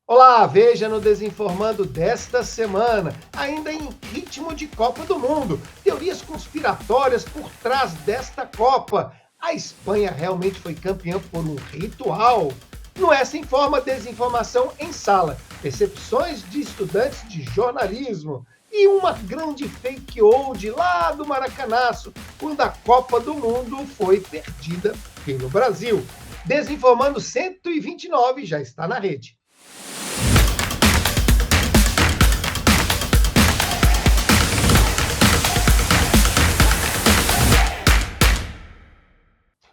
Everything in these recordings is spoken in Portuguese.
Olá, veja no Desinformando desta semana, ainda em ritmo de Copa do Mundo, teorias conspiratórias por trás desta Copa. A Espanha realmente foi campeã por um ritual? No Essa Informa, desinformação em sala, percepções de estudantes de jornalismo e uma grande fake old lá do Maracanaço, quando a Copa do Mundo foi perdida pelo Brasil. Desinformando 129 já está na rede.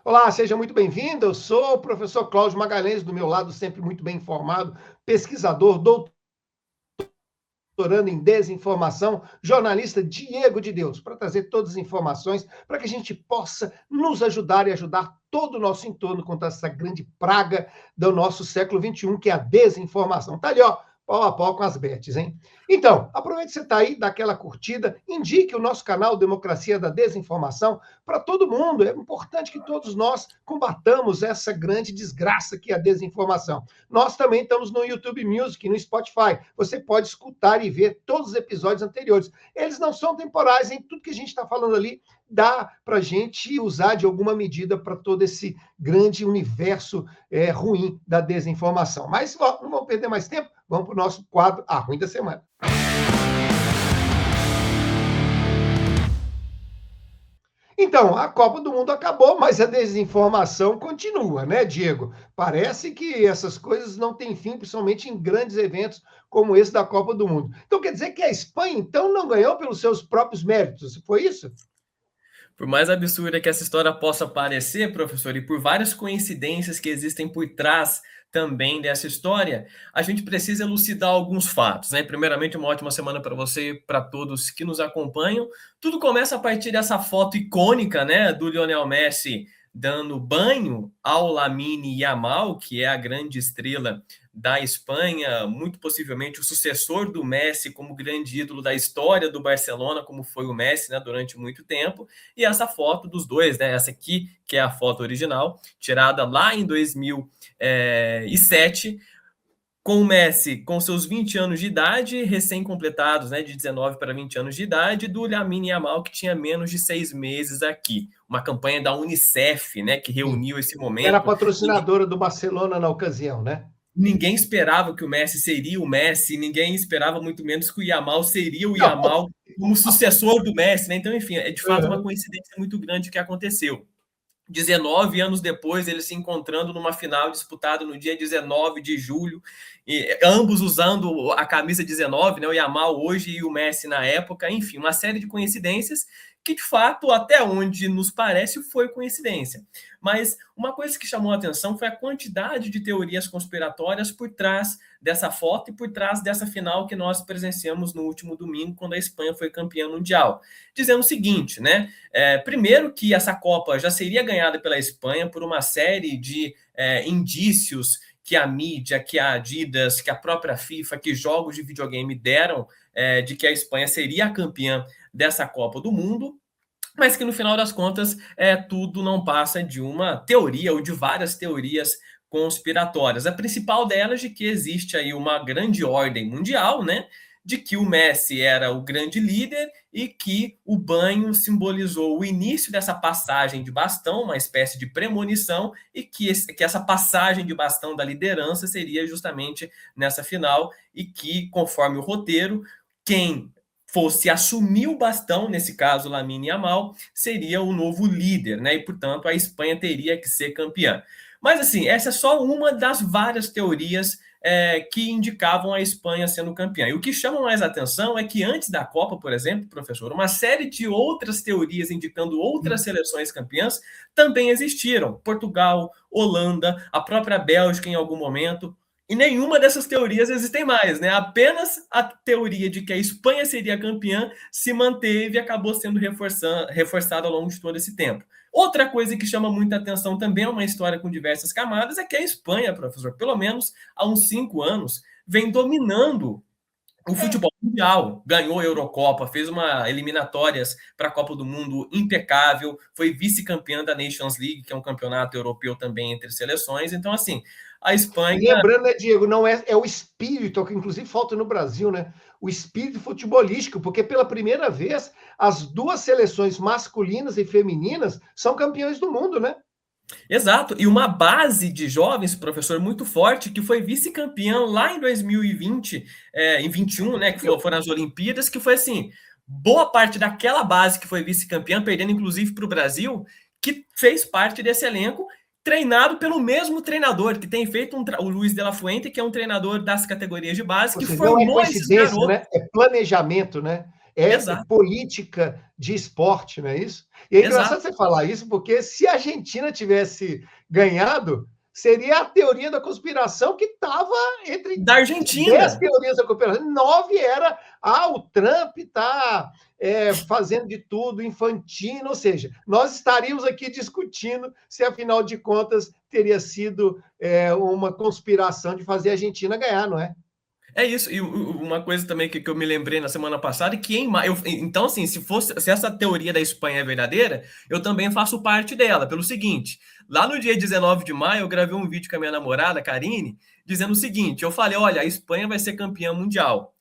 Olá, seja muito bem-vindo. Eu sou o professor Cláudio Magalhães, do meu lado, sempre muito bem informado, pesquisador, doutorando em desinformação, jornalista Diego de Deus, para trazer todas as informações, para que a gente possa nos ajudar e ajudar todo o nosso entorno contra essa grande praga do nosso século XXI, que é a desinformação. Tá ali, ó, pau a pau com as bets, hein? Então, aproveite que você está aí, dá aquela curtida, indique o nosso canal Democracia da Desinformação para todo mundo. É importante que todos nós combatamos essa grande desgraça que é a desinformação. Nós também estamos no YouTube Music, no Spotify. Você pode escutar e ver todos os episódios anteriores. Eles não são temporais, hein? Tudo que a gente está falando ali dá para a gente usar de alguma medida para todo esse grande universo ruim da desinformação. Mas ó, não vamos perder mais tempo, vamos para o nosso quadro A Ruim da Semana. Então, a Copa do Mundo acabou, mas a desinformação continua, né, Diego? Parece que essas coisas não têm fim, principalmente em grandes eventos como esse da Copa do Mundo. Então, quer dizer que a Espanha, então, não ganhou pelos seus próprios méritos, foi isso? Por mais absurda que essa história possa parecer, professor, e por várias coincidências que existem por trás também dessa história, a gente precisa elucidar alguns fatos, né? Primeiramente, uma ótima semana para você e para todos que nos acompanham. Tudo começa a partir dessa foto icônica, né, do Lionel Messi dando banho ao Lamine Yamal, que é a grande estrela da Espanha, muito possivelmente o sucessor do Messi como grande ídolo da história do Barcelona, como foi o Messi, né, durante muito tempo. E essa foto dos dois, né, essa aqui, que é a foto original, tirada lá em 2007, com o Messi com seus 20 anos de idade, recém-completados, né, de 19 para 20 anos de idade, do Lamine Yamal, que tinha menos de 6 meses aqui. Uma campanha da Unicef, né, que Sim. reuniu esse Era momento. patrocinadora do Barcelona na ocasião, né? Ninguém esperava que o Messi seria o Messi, ninguém esperava muito menos que o Yamal seria o Não. Yamal como sucessor do Messi, né? Então, enfim, é de fato uma Uhum. coincidência muito grande o que aconteceu. 19 anos depois, eles se encontrando numa final disputada no dia 19 de julho, e ambos usando a camisa 19, né, o Yamal hoje e o Messi na época, enfim, uma série de coincidências que, de fato, até onde nos parece, foi coincidência. Mas uma coisa que chamou a atenção foi a quantidade de teorias conspiratórias por trás dessa foto e por trás dessa final que nós presenciamos no último domingo, quando a Espanha foi campeã mundial. Dizendo o seguinte, né? Primeiro que essa Copa já seria ganhada pela Espanha por uma série de indícios que a mídia, que a Adidas, que a própria FIFA, que jogos de videogame deram de que a Espanha seria a campeã dessa Copa do Mundo, mas que no final das contas tudo não passa de uma teoria ou de várias teorias conspiratórias. A principal delas de que existe aí uma grande ordem mundial, né? De que o Messi era o grande líder e que o banho simbolizou o início dessa passagem de bastão, uma espécie de premonição, e que essa passagem de bastão da liderança seria justamente nessa final, e que, conforme o roteiro, quem fosse assumir o bastão, nesse caso Lamine Yamal, seria o novo líder, né? E, portanto, a Espanha teria que ser campeã. Mas, assim, essa é só uma das várias teorias que indicavam a Espanha sendo campeã. E o que chama mais atenção é que antes da Copa, por exemplo, professor, uma série de outras teorias indicando outras seleções campeãs também existiram. Portugal, Holanda, a própria Bélgica em algum momento. E nenhuma dessas teorias existem mais, né? Apenas a teoria de que a Espanha seria campeã se manteve e acabou sendo reforçada ao longo de todo esse tempo. Outra coisa que chama muita atenção também, é uma história com diversas camadas, é que a Espanha, professor, pelo menos há uns 5 anos, vem dominando o futebol mundial. Ganhou a Eurocopa, fez uma eliminatórias para a Copa do Mundo impecável, foi vice-campeã da Nations League, que é um campeonato europeu também entre seleções. Então, assim, a Espanha... Lembrando, né, Diego, não é o espírito, que inclusive falta no Brasil, né? O espírito futebolístico, porque pela primeira vez as duas seleções masculinas e femininas são campeões do mundo, né? Exato, e uma base de jovens, professor, muito forte, que foi vice-campeão lá em 2020, em 21, né, que foram as Olimpíadas, que foi assim, boa parte daquela base que foi vice-campeã, perdendo inclusive para o Brasil, que fez parte desse elenco, treinado pelo mesmo treinador, que tem feito o Luiz de la Fuente, que é um treinador das categorias de base, que não é formou esses coincidência, garotos. né? É planejamento, né? É Exato. política de esporte, não é isso? E é engraçado você falar isso, porque se a Argentina tivesse ganhado, seria a teoria da conspiração que estava entre da Argentina. 10 teorias da conspiração. 9 era, o Trump está fazendo de tudo, Infantino, ou seja, nós estaríamos aqui discutindo se, afinal de contas, teria sido uma conspiração de fazer a Argentina ganhar, não é? É isso, e uma coisa também que eu me lembrei na semana passada, que então assim, se essa teoria da Espanha é verdadeira, eu também faço parte dela, pelo seguinte, lá no dia 19 de maio eu gravei um vídeo com a minha namorada, Karine, dizendo o seguinte, eu falei, olha, a Espanha vai ser campeã mundial,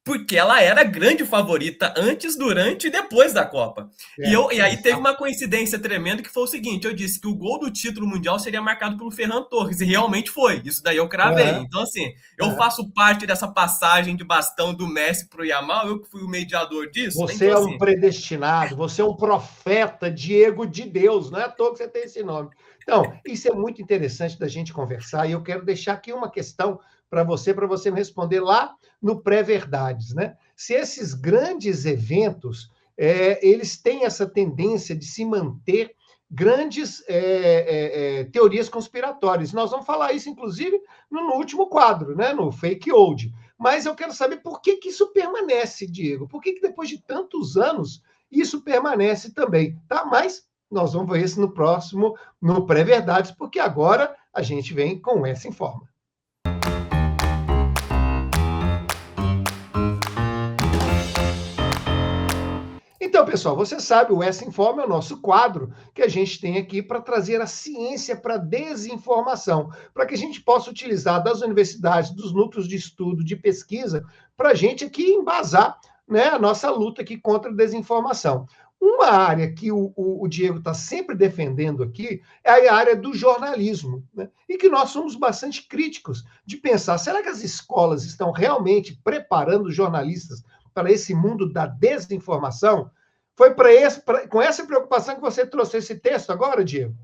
porque ela era grande favorita antes, durante e depois da Copa. E aí teve uma coincidência tremenda que foi o seguinte, eu disse que o gol do título mundial seria marcado pelo Ferran Torres, e realmente foi, isso daí eu cravei. Então assim, eu faço parte dessa passagem de bastão do Messi para o Yamal, eu que fui o mediador disso. Você então, um predestinado, você é um profeta, Diego de Deus, não é à toa que você tem esse nome. Então, isso é muito interessante da gente conversar, e eu quero deixar aqui uma questão para você me responder lá no Pré-Verdades, né? Se esses grandes eventos, eles têm essa tendência de se manter grandes teorias conspiratórias. Nós vamos falar isso, inclusive, no último quadro, né? No Fake Old. Mas eu quero saber por que isso permanece, Diego. Por que depois de tantos anos isso permanece também, tá? Mas nós vamos ver isso no próximo, no Pré-Verdades, porque agora a gente vem com essa Informa. Então, pessoal, você sabe, o Essa Informa é o nosso quadro que a gente tem aqui para trazer a ciência para a desinformação, para que a gente possa utilizar das universidades, dos núcleos de estudo, de pesquisa, para a gente aqui embasar, né, a nossa luta aqui contra a desinformação. Uma área que o Diego está sempre defendendo aqui é a área do jornalismo, né? E que nós somos bastante críticos de pensar, será que as escolas estão realmente preparando os jornalistas para esse mundo da desinformação? Foi com essa preocupação que você trouxe esse texto agora, Diego?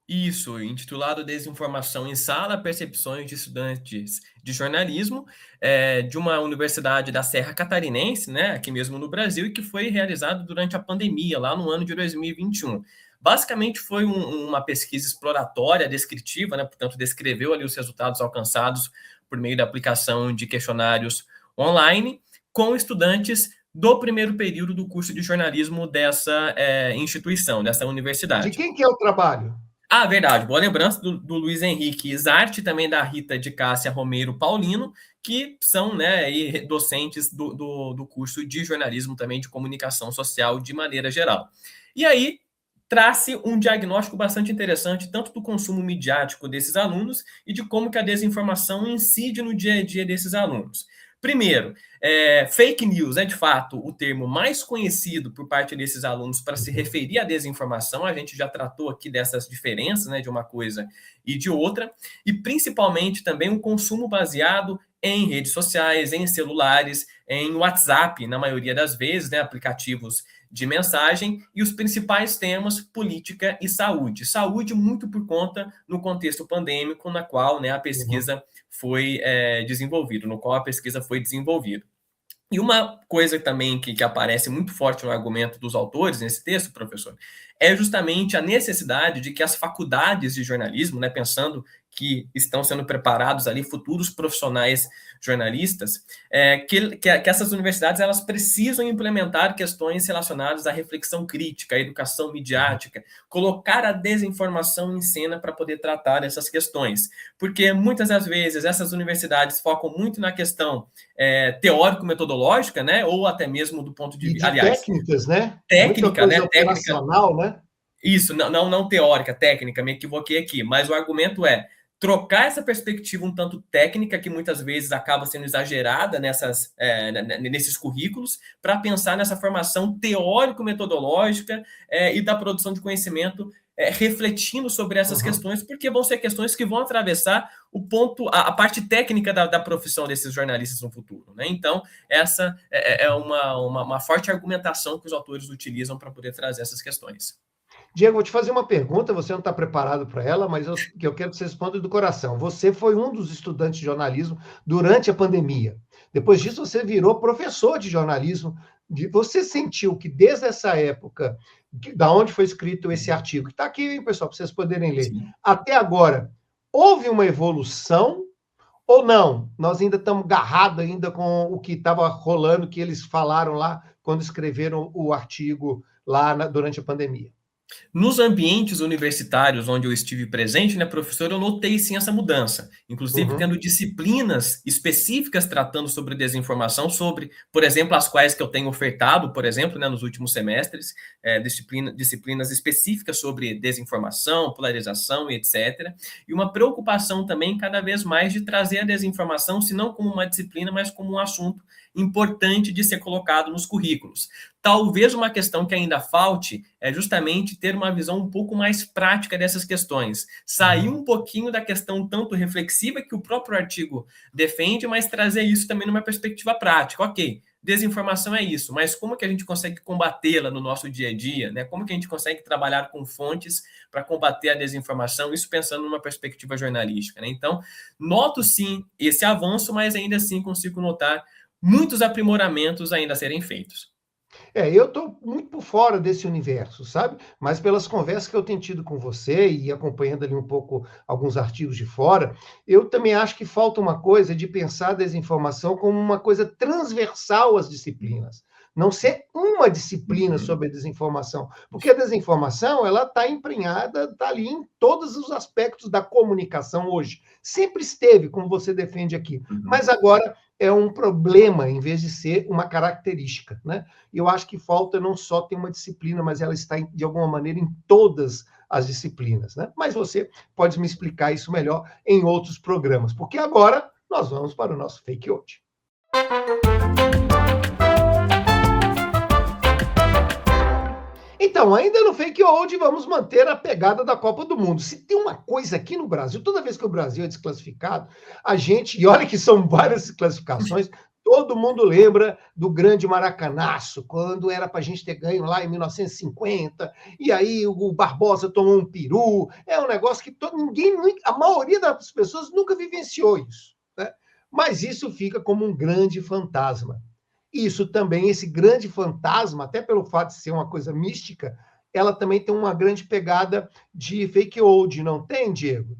Isso, intitulado Desinformação em Sala, Percepções de Estudantes de Jornalismo, de uma universidade da Serra Catarinense, né, aqui mesmo no Brasil, e que foi realizado durante a pandemia, lá no ano de 2021. Basicamente foi uma pesquisa exploratória, descritiva, né, portanto descreveu ali os resultados alcançados por meio da aplicação de questionários online, com estudantes do primeiro período do curso de jornalismo dessa instituição, dessa universidade. De quem que é o trabalho? Verdade. Boa lembrança do Luiz Henrique Zarte, também da Rita de Cássia Romero Paulino, que são, né, docentes do curso de jornalismo, também de comunicação social, de maneira geral. E aí, traz-se um diagnóstico bastante interessante, tanto do consumo midiático desses alunos e de como que a desinformação incide no dia a dia desses alunos. Primeiro, fake news é, de fato, o termo mais conhecido por parte desses alunos para se referir à desinformação. A gente já tratou aqui dessas diferenças, né, de uma coisa e de outra. E, principalmente, também um consumo baseado em redes sociais, em celulares, em WhatsApp, na maioria das vezes, né, aplicativos de mensagem, e os principais temas, política e saúde. Saúde muito por conta no contexto pandêmico, na qual, né, a pesquisa foi desenvolvida, no qual a pesquisa foi desenvolvida. E uma coisa também que aparece muito forte no argumento dos autores nesse texto, professor, é justamente a necessidade de que as faculdades de jornalismo, né, pensando que estão sendo preparados ali futuros profissionais jornalistas, que essas universidades elas precisam implementar questões relacionadas à reflexão crítica, à educação midiática, colocar a desinformação em cena para poder tratar essas questões. Porque muitas das vezes essas universidades focam muito na questão teórico-metodológica, né, ou até mesmo do ponto de vista... Aliás, técnicas, né? Técnica, né? Operacional, né? Isso, não teórica, técnica, me equivoquei aqui, mas o argumento é trocar essa perspectiva um tanto técnica, que muitas vezes acaba sendo exagerada nesses currículos, para pensar nessa formação teórico-metodológica e da produção de conhecimento, refletindo sobre essas questões, porque vão ser questões que vão atravessar a parte técnica da profissão desses jornalistas no futuro, né? Então, essa é uma forte argumentação que os autores utilizam para poder trazer essas questões. Diego, vou te fazer uma pergunta, você não está preparado para ela, mas eu quero que você responda do coração. Você foi um dos estudantes de jornalismo durante a pandemia. Depois disso, você virou professor de jornalismo. Você sentiu que desde essa época, da onde foi escrito esse artigo, que está aqui, pessoal, para vocês poderem ler, sim, até agora, houve uma evolução ou não? Nós ainda estamos agarrados ainda com o que estava rolando, que eles falaram lá quando escreveram o artigo lá durante a pandemia? Nos ambientes universitários onde eu estive presente, né, professor, eu notei sim essa mudança, inclusive tendo disciplinas específicas tratando sobre desinformação, sobre, por exemplo, as quais que eu tenho ofertado, por exemplo, né, nos últimos semestres, disciplinas específicas sobre desinformação, polarização e etc. E uma preocupação também cada vez mais de trazer a desinformação, se não como uma disciplina, mas como um assunto importante de ser colocado nos currículos. Talvez uma questão que ainda falte é justamente ter uma visão um pouco mais prática dessas questões. Sair um pouquinho da questão tanto reflexiva que o próprio artigo defende, mas trazer isso também numa perspectiva prática. Ok, desinformação é isso, mas como que a gente consegue combatê-la no nosso dia a dia, né? Como que a gente consegue trabalhar com fontes para combater a desinformação, isso pensando numa perspectiva jornalística, né? Então, noto sim esse avanço, mas ainda assim consigo notar muitos aprimoramentos ainda a serem feitos. Eu estou muito por fora desse universo, sabe? Mas pelas conversas que eu tenho tido com você e acompanhando ali um pouco alguns artigos de fora, eu também acho que falta uma coisa de pensar a desinformação como uma coisa transversal às disciplinas. Não ser uma disciplina sobre a desinformação, porque a desinformação ela está emprenhada, está ali em todos os aspectos da comunicação hoje. Sempre esteve, como você defende aqui, mas agora é um problema em vez de ser uma característica, né? E eu acho que falta não só ter uma disciplina, mas ela está, de alguma maneira, em todas as disciplinas, né? Mas você pode me explicar isso melhor em outros programas, porque agora nós vamos para o nosso Fake Hoje. Então, ainda no Fake Old, vamos manter a pegada da Copa do Mundo. Se tem uma coisa aqui no Brasil, toda vez que o Brasil é desclassificado, a gente, e olha que são várias classificações, todo mundo lembra do grande Maracanaço, quando era para a gente ter ganho lá em 1950, e aí o Barbosa tomou um peru. É um negócio que a maioria das pessoas nunca vivenciou isso, né? Mas isso fica como um grande fantasma. Isso também, esse grande fantasma, até pelo fato de ser uma coisa mística, ela também tem uma grande pegada de fake old, não tem, Diego?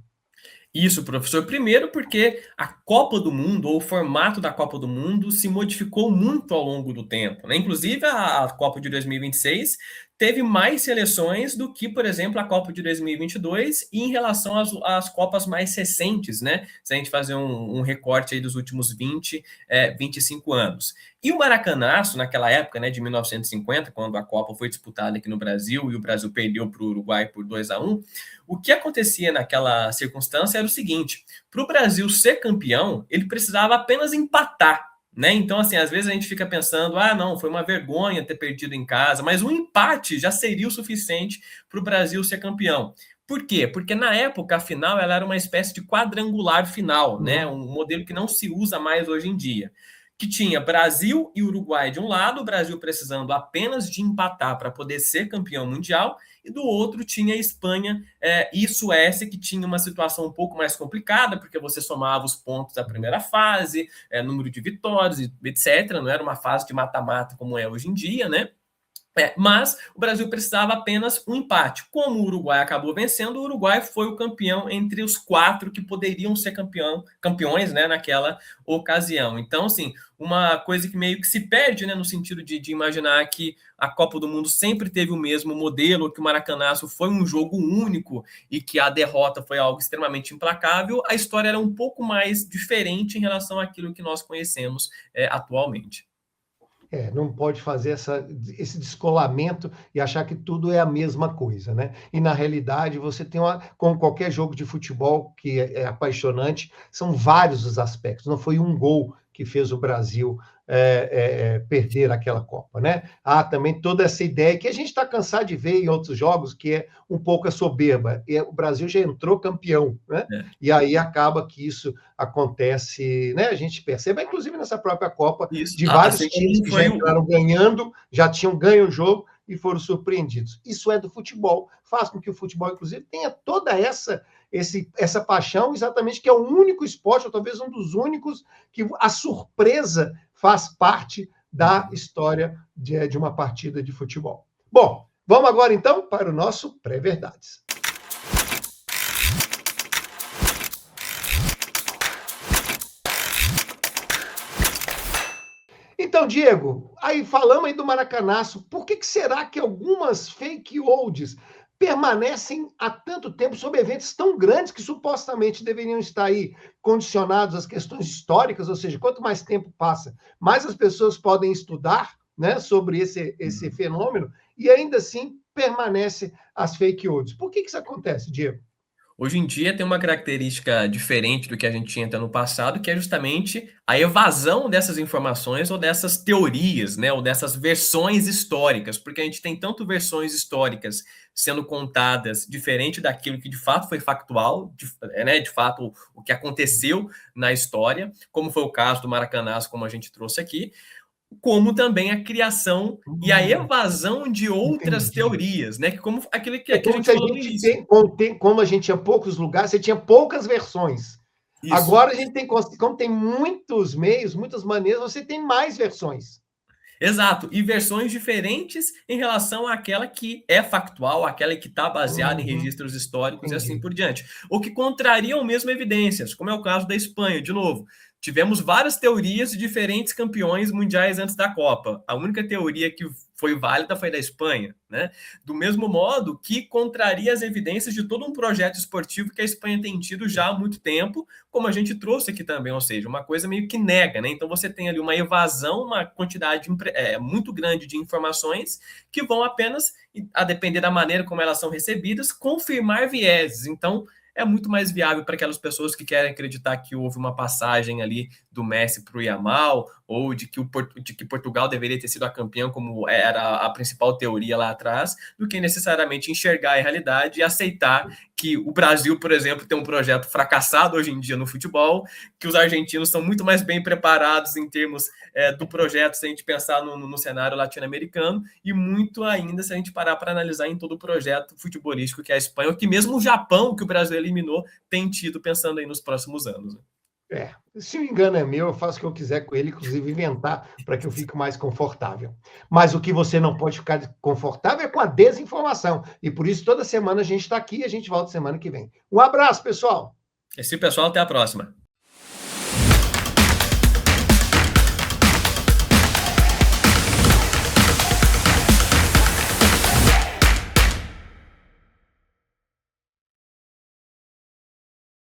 Isso, professor. Primeiro porque a Copa do Mundo, ou o formato da Copa do Mundo, se modificou muito ao longo do tempo, né? Inclusive, a Copa de 2026 teve mais seleções do que, por exemplo, a Copa de 2022 e em relação às Copas mais recentes, né? Se a gente fazer um recorte aí dos últimos 25 anos. E o Maracanaço, naquela época, né, de 1950, quando a Copa foi disputada aqui no Brasil e o Brasil perdeu para o Uruguai por 2-1, o que acontecia naquela circunstância era o seguinte: para o Brasil ser campeão, ele precisava apenas empatar, né? Então, assim, às vezes a gente fica pensando, não, foi uma vergonha ter perdido em casa, mas um empate já seria o suficiente para o Brasil ser campeão. Por quê? Porque na época, a final ela era uma espécie de quadrangular final, né? Um modelo que não se usa mais hoje em dia, que tinha Brasil e Uruguai de um lado, o Brasil precisando apenas de empatar para poder ser campeão mundial, e do outro tinha Espanha e Suécia, que tinha uma situação um pouco mais complicada, porque você somava os pontos da primeira fase, número de vitórias, etc. Não era uma fase de mata-mata como é hoje em dia, né? Mas o Brasil precisava apenas um empate. Como o Uruguai acabou vencendo, o Uruguai foi o campeão entre os 4 que poderiam ser campeões, né, naquela ocasião. Então, assim, uma coisa que meio que se perde, né, no sentido de imaginar que a Copa do Mundo sempre teve o mesmo modelo, que o Maracanaço foi um jogo único e que a derrota foi algo extremamente implacável. A história era um pouco mais diferente em relação àquilo que nós conhecemos atualmente. Não pode fazer esse descolamento e achar que tudo é a mesma coisa, né? E, na realidade, você tem como qualquer jogo de futebol que é apaixonante, são vários os aspectos. Não foi um gol que fez o Brasil perder aquela Copa, né? Há também toda essa ideia que a gente está cansado de ver em outros jogos, que é um pouco a soberba. O Brasil já entrou campeão, né? E aí acaba que isso acontece, né? A gente percebe, inclusive nessa própria Copa, de vários times que já entraram ganhando, já tinham ganho o jogo e foram surpreendidos. Isso é do futebol, faz com que o futebol, inclusive, tenha toda essa paixão, exatamente, que é o único esporte, ou talvez um dos únicos, que a surpresa faz parte da história de uma partida de futebol. Bom, vamos agora, então, para o nosso Pré-Verdades. Então, Diego, aí falamos aí do Maracanaço, por que será que algumas fake olds permanecem há tanto tempo sobre eventos tão grandes que supostamente deveriam estar aí condicionados às questões históricas, ou seja, quanto mais tempo passa, mais as pessoas podem estudar, né, sobre esse fenômeno, e ainda assim permanece as fake olds. Por que isso acontece, Diego? Hoje em dia tem uma característica diferente do que a gente tinha até no passado, que é justamente a evasão dessas informações ou dessas teorias, né, ou dessas versões históricas, porque a gente tem tanto versões históricas sendo contadas diferente daquilo que de fato foi factual, de fato o que aconteceu na história, como foi o caso do Maracanazo, como a gente trouxe aqui, como também a criação e a evasão de outras teorias, né? Como aquilo que a gente falou no início. Como a gente tinha poucos lugares, você tinha poucas versões. Isso. Agora a gente como tem muitos meios, muitas maneiras, você tem mais versões. Exato, e versões diferentes em relação àquela que é factual, aquela que está baseada em registros históricos e assim por diante. O que contrariam mesmo evidências, como é o caso da Espanha, de novo. Tivemos várias teorias de diferentes campeões mundiais antes da Copa. A única teoria que foi válida foi da Espanha, né? Do mesmo modo que contraria as evidências de todo um projeto esportivo que a Espanha tem tido já há muito tempo, como a gente trouxe aqui também, ou seja, uma coisa meio que nega, né? Então você tem ali uma evasão, uma quantidade muito grande de informações que vão apenas, a depender da maneira como elas são recebidas, confirmar vieses. Então, é muito mais viável para aquelas pessoas que querem acreditar que houve uma passagem ali do Messi para o Yamal, ou de que Portugal deveria ter sido a campeã, como era a principal teoria lá atrás, do que necessariamente enxergar a realidade e aceitar que o Brasil, por exemplo, tem um projeto fracassado hoje em dia no futebol, que os argentinos estão muito mais bem preparados em termos do projeto, se a gente pensar no cenário latino-americano, e muito ainda se a gente parar para analisar em todo o projeto futebolístico que é a Espanha, ou que mesmo o Japão, que o Brasil eliminou, tem tido pensando aí nos próximos anos. Se o engano é meu, eu faço o que eu quiser com ele, inclusive inventar para que eu fique mais confortável. Mas o que você não pode ficar confortável é com a desinformação. E por isso, toda semana a gente está aqui e a gente volta semana que vem. Um abraço, pessoal! Pessoal, até a próxima.